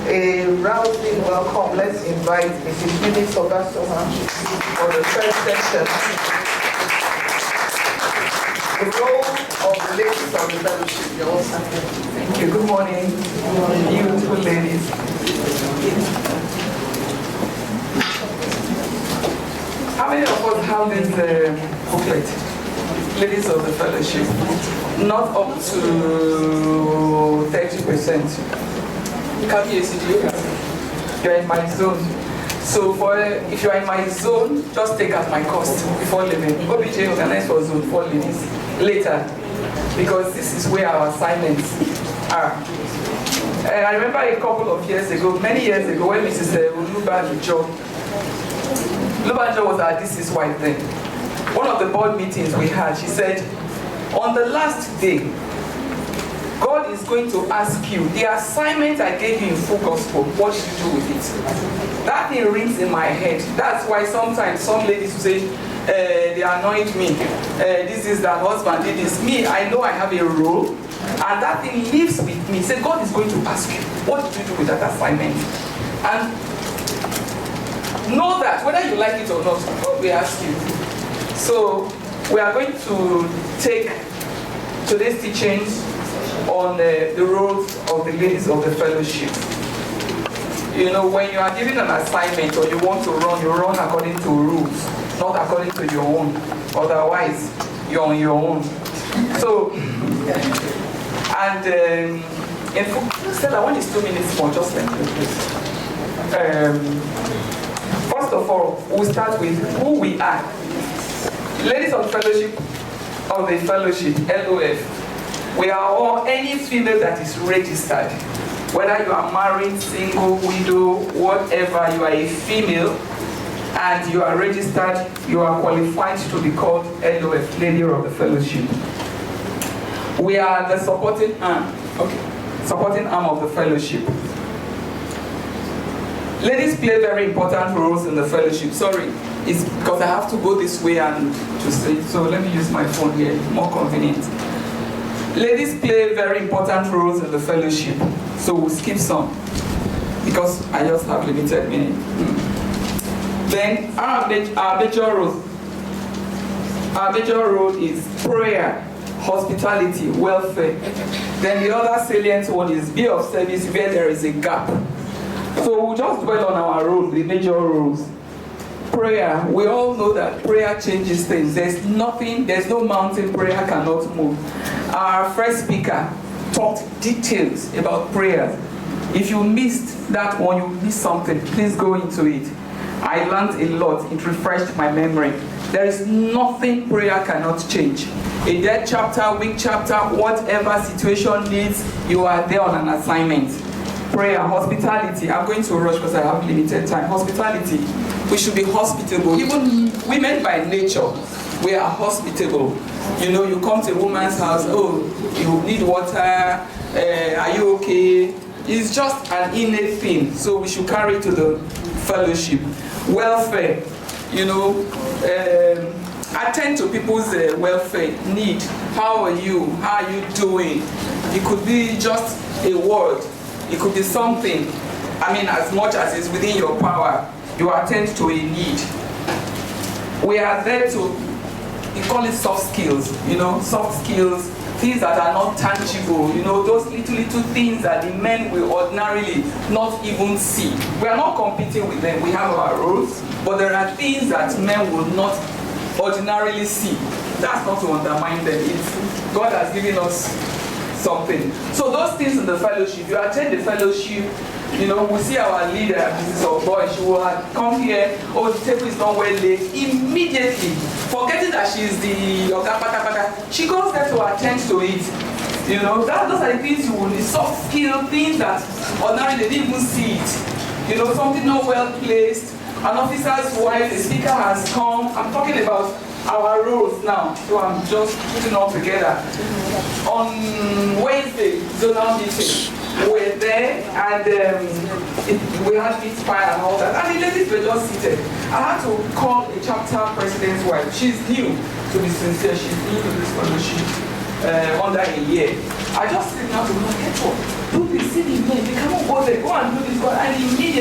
A rousing welcome. Let's invite Mrs. Eunice Obasohan for the first session. The role of the ladies of the fellowship. Thank you. Good morning. Beautiful ladies. How many of us have this booklet? Ladies of the fellowship. Not up to 30%. You're in my zone. So if you're in my zone, just take at my cost before leaving. OBJ organized for zone 4 ladies later, because this is where our assignments are. And I remember a couple of years ago, many years ago, when Mrs. Lubanjo was our DC's wife then. One of the board meetings we had, she said, on the last day, God is going to ask you, the assignment I gave you in full gospel, what did you do with it? That thing rings in my head. That's why sometimes some ladies will say, they anoint me. This is that husband did this. Me, I know I have a role, and that thing lives with me. Say, God is going to ask you, what did you do with that assignment? And know that, whether you like it or not, God will ask you. So, we are going to take today's teachings on the roles of the ladies of the fellowship. You know, when you are given an assignment or you want to run, you run according to rules, not according to your own. Otherwise, you're on your own. So, and Stella, when it's 2 minutes more, just let me please. First of all, we'll start with who we are. Ladies of the fellowship, LOF. We are all any female that is registered. Whether you are married, single, widow, whatever, you are a female and you are registered, you are qualified to be called LOF, Lady of the Fellowship. We are the supporting arm of the fellowship. Ladies play very important roles in the fellowship. Sorry, it's because I have to go this way and to say, so let me use my phone here, more convenient. Ladies play very important roles in the fellowship, so we'll skip some because I just have limited minutes. Then our major role is prayer, hospitality, welfare. Then the other salient one is be of service where there is a gap. So we'll just dwell on our roles, the major roles. Prayer, we all know that prayer changes things. There's no mountain prayer cannot move. Our first speaker talked details about prayers. If you missed that one, you missed something. Please go into it. I learned a lot. It refreshed my memory. There is nothing prayer cannot change. A dead chapter, weak chapter, whatever situation needs, you are there on an assignment. Prayer, hospitality. I'm going to rush because I have limited time. Hospitality. We should be hospitable. Even women by nature, we are hospitable. You know, you come to a woman's house, oh, you need water, are you okay? It's just an innate thing, so we should carry it to the fellowship. Welfare, you know, attend to people's welfare need. How are you? How are you doing? It could be just a word. It could be something. I mean, as much as it's within your power, you attend to a need. We are there to, we call it soft skills, you know, soft skills, things that are not tangible, you know, those little things that the men will ordinarily not even see. We are not competing with them. We have our roles, but there are things that men will not ordinarily see. That's not to undermine them. God has given us something. So those things in the fellowship, you attend the fellowship, you know, we see our leader, Mrs. Boy, she will come here, oh, the table is not well laid. Immediately, forgetting that she is the Yoga Pata, she goes there to attend to it. You know, those are the things you will need, soft skill, things that ordinarily they didn't even see it. You know, something not well placed, an officer's wife, the speaker has come. I'm talking about our roles now, so I'm just putting all together. On Wednesday, zonal meeting, we're there and we had meat pie and all that, and the ladies were just seated. I had to call a chapter president's wife. She's new, to be sincere, she's new to this fellowship, under a year. I just said now to her, get up, do this, see the men, they cannot go there, go and do this.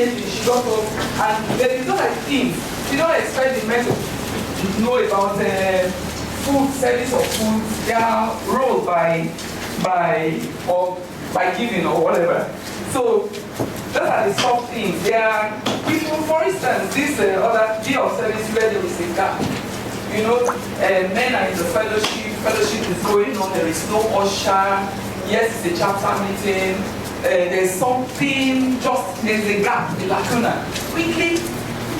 immediately she got up, and there is not like things. You don't expect the men to know about food, service of food. They are ruled by giving or whatever. So those are the soft things. There are people, for instance, this other day of service where there is a gap. Men are in the fellowship is going on, there is no usher. Yes, it's a chapter meeting. There's something, there's a gap, a lacuna. Quickly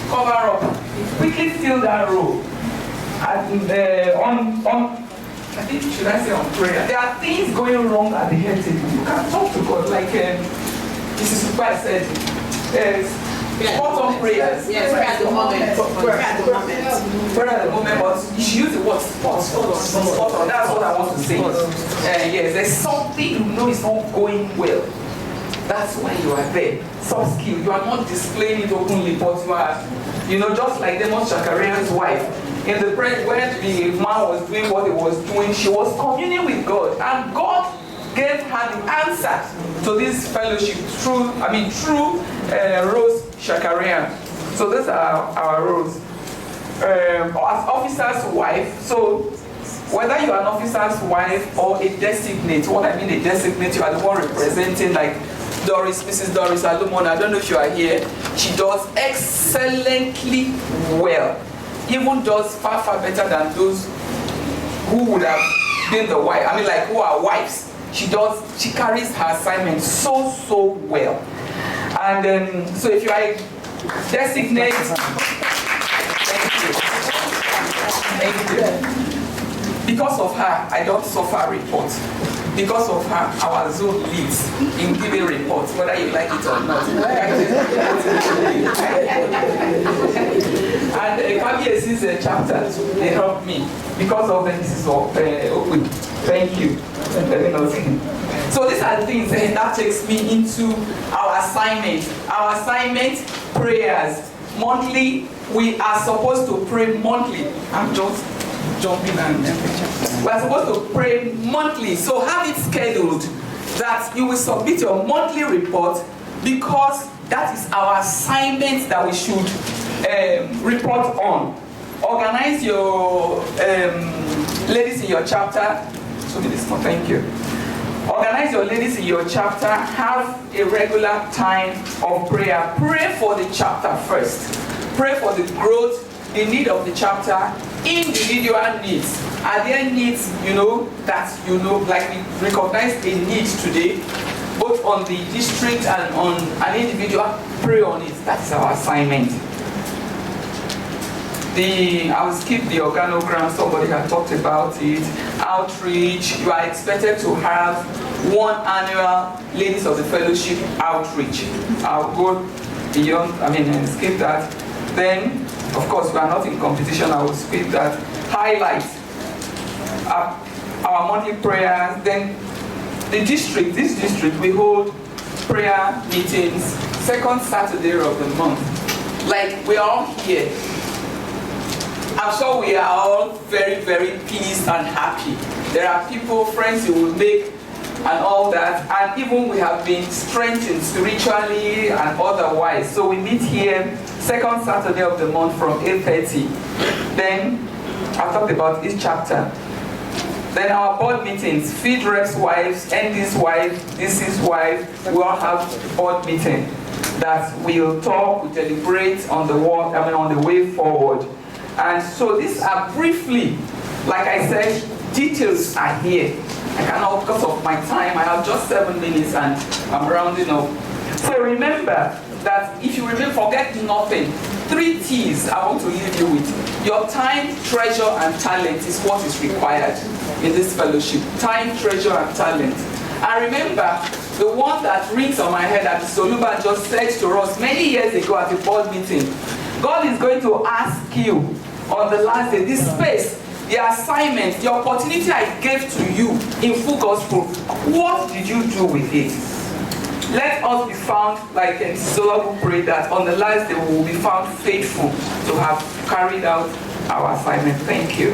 cover up, quickly fill that role. And I think, should I say on prayer? There are things going wrong at the head table. You can talk to God, like Mrs. Super said. Spot on prayers. Yes, prayer at the moment. Prayer at the moment. Prayer at the moment, but you should use the word spot on. That's what I want to say. Yes, there's something you know is not going well. That's why you are there. Soft skill. You are not displaying it openly, but you are, just like Demon Shakarian's wife. In the prayer, when the man was doing what he was doing, she was communing with God, and God gave her the answer to this fellowship through Rose Shakarian. So these are our roles. As officer's wife, so whether you are an officer's wife or a designate, what I mean a designate, you are the one representing, like Doris, Mrs. Doris Alumon, I don't know if you are here, she does excellently well. Even does far better than those who would have been the wife. Who are wives. She carries her assignment so well. And so if you are a designate, thank you. Because of her, I don't suffer reports. Because of her, our zone leads in giving reports, whether you like it or not. And KBS's chapter, they helped me because of the Mrs. Open. Thank you. So these are the things that takes me into our assignment. Our assignment, prayers. Monthly, we are supposed to pray monthly. I'm just jumping and we are supposed to pray monthly. So have it scheduled that you will submit your monthly report, because that is our assignment that we should report on. Organize your ladies in your chapter. Thank you. Organize your ladies in your chapter. Have a regular time of prayer. Pray for the chapter first. Pray for the growth, the need of the chapter, individual needs. Are there needs, like we recognize a need today, both on the district and on an individual? Pray on it. That's our assignment. I will skip the organogram, somebody had talked about it. Outreach, you are expected to have one annual Ladies of the Fellowship outreach. I'll go beyond, and skip that. Then, of course, we are not in competition, I will skip that. Highlight our monthly prayers. Then this district, we hold prayer meetings second Saturday of the month. Like, we are all here. I'm sure we are all very, very pleased and happy. There are people, friends you will make and all that. And even we have been strengthened spiritually and otherwise. So we meet here second Saturday of the month from 8:30. Then I've talked about each chapter. Then our board meetings, Feed Reps wives, ND's wife, DC's wife, we all have board meeting that we'll talk, we deliberate on the on the way forward. And so these are briefly, like I said, details are here. I cannot, because of my time, I have just 7 minutes and I'm rounding up. So remember that if you forget nothing, 3 T's I want to leave you with. Your time, treasure, and talent is what is required in this fellowship. Time, treasure, and talent. And remember, the one that rings on my head that Soluba just said to us many years ago at a board meeting, God is going to ask you on the last day, this space, the assignment, the opportunity I gave to you in full gospel, what did you do with it? Let us be found, like Zola prayed, that on the last day we will be found faithful to have carried out our assignment. Thank you.